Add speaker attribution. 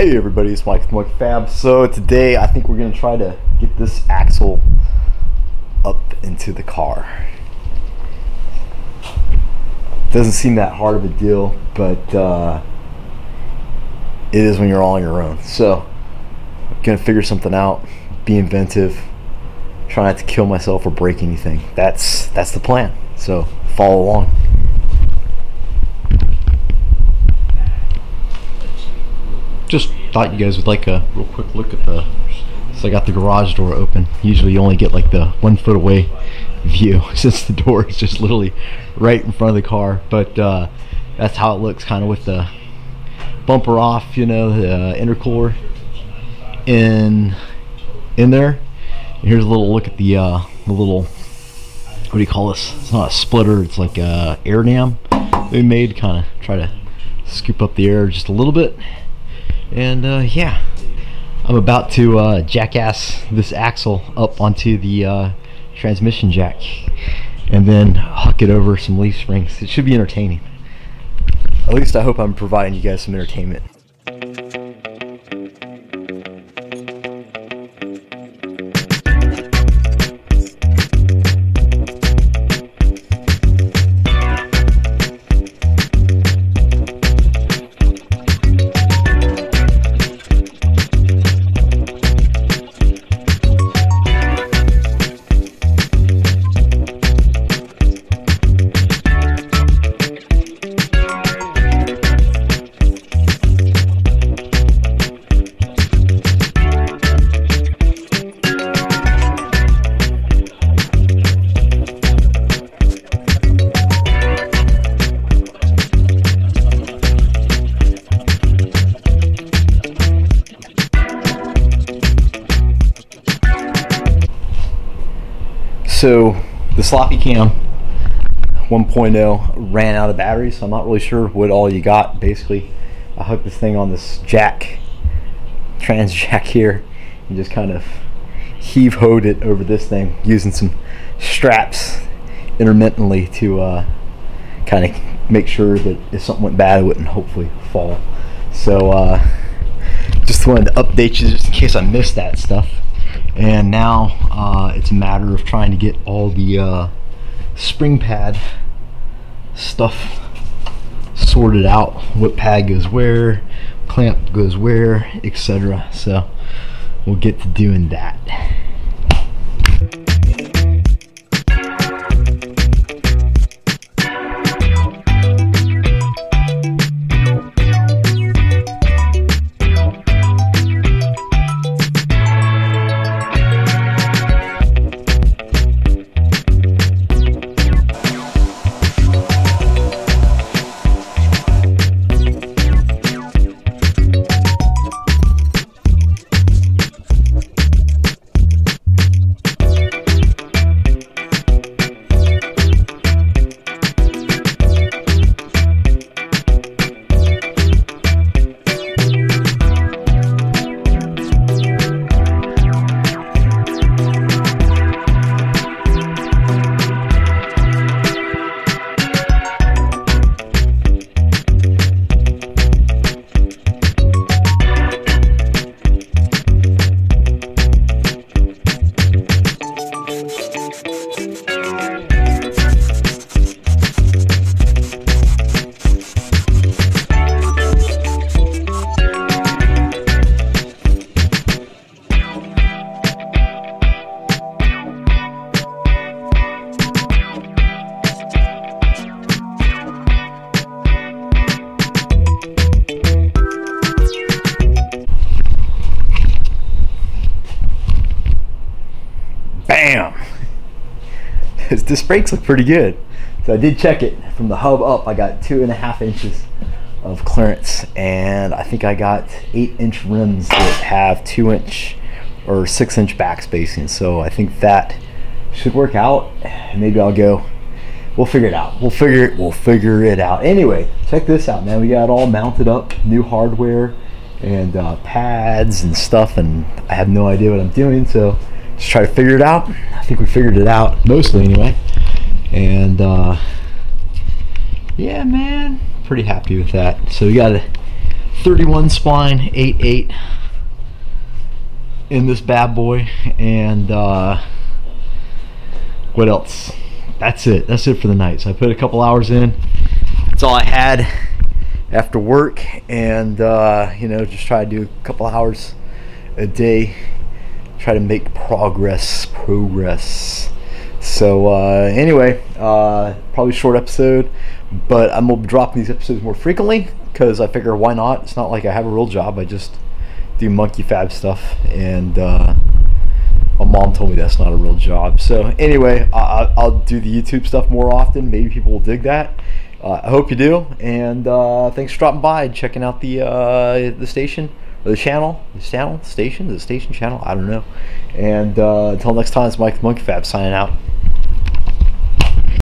Speaker 1: Hey everybody, it's Mike from Fab. So today I think we're going to try to get this axle up into the car. Doesn't seem that hard of a deal, but it is when you're all on your own. So I'm going to figure something out, be inventive, try not to kill myself or break anything. That's the plan. So follow along. Just thought you guys would like a real quick look at the, so I got the garage door open. Usually you only get like the 1 foot away view since the door is just literally right in front of the car, but that's how it looks, kind of with the bumper off, you know, the intercooler in there. And here's a little look at the little, what do you call this? It's not a splitter, it's like a air dam they made, kind of try to scoop up the air just a little bit. And yeah, I'm about to jackass this axle up onto the transmission jack and then huck it over some leaf springs. It should be entertaining. At least I hope I'm providing you guys some entertainment. So the Sloppy Cam 1.0 ran out of batteries, so I'm not really sure what all you got. Basically, I hooked this thing on this jack, trans jack here, and just kind of heave-hoed it over this thing using some straps intermittently to kind of make sure that if something went bad, it wouldn't hopefully fall. So just wanted to update you just in case I missed that stuff. And now it's a matter of trying to get all the spring pad stuff sorted out. What pad goes where, clamp goes where, etc. So we'll get to doing that. Bam! His disc brakes look pretty good. So I did check it. From the hub up, I got 2.5 inches of clearance, and I think I got 8-inch rims that have 2-inch or 6-inch back spacing. So I think that should work out. Maybe I'll go. We'll figure it out. We'll figure it out. Anyway, check this out, man. We got it all mounted up, new hardware and pads and stuff, and I have no idea what I'm doing. So just try to figure it out. I think we figured it out, mostly anyway. And yeah, man, pretty happy with that. So we got a 31 spline 8.8 in this bad boy. And what else? That's it for the night. So I put a couple hours in. That's all I had after work, and you know, just try to do a couple hours a day, try to make progress. So anyway, probably short episode, but I'm gonna be dropping these episodes more frequently because I figure, why not? It's not like I have a real job. I just do monkey fab stuff, and my mom told me that's not a real job. So anyway, I'll do the YouTube stuff more often. Maybe people will dig that. I hope you do, and thanks for dropping by and checking out the station, or the channel, station, I don't know. And until next time, it's Mike the Monkey Fab signing out.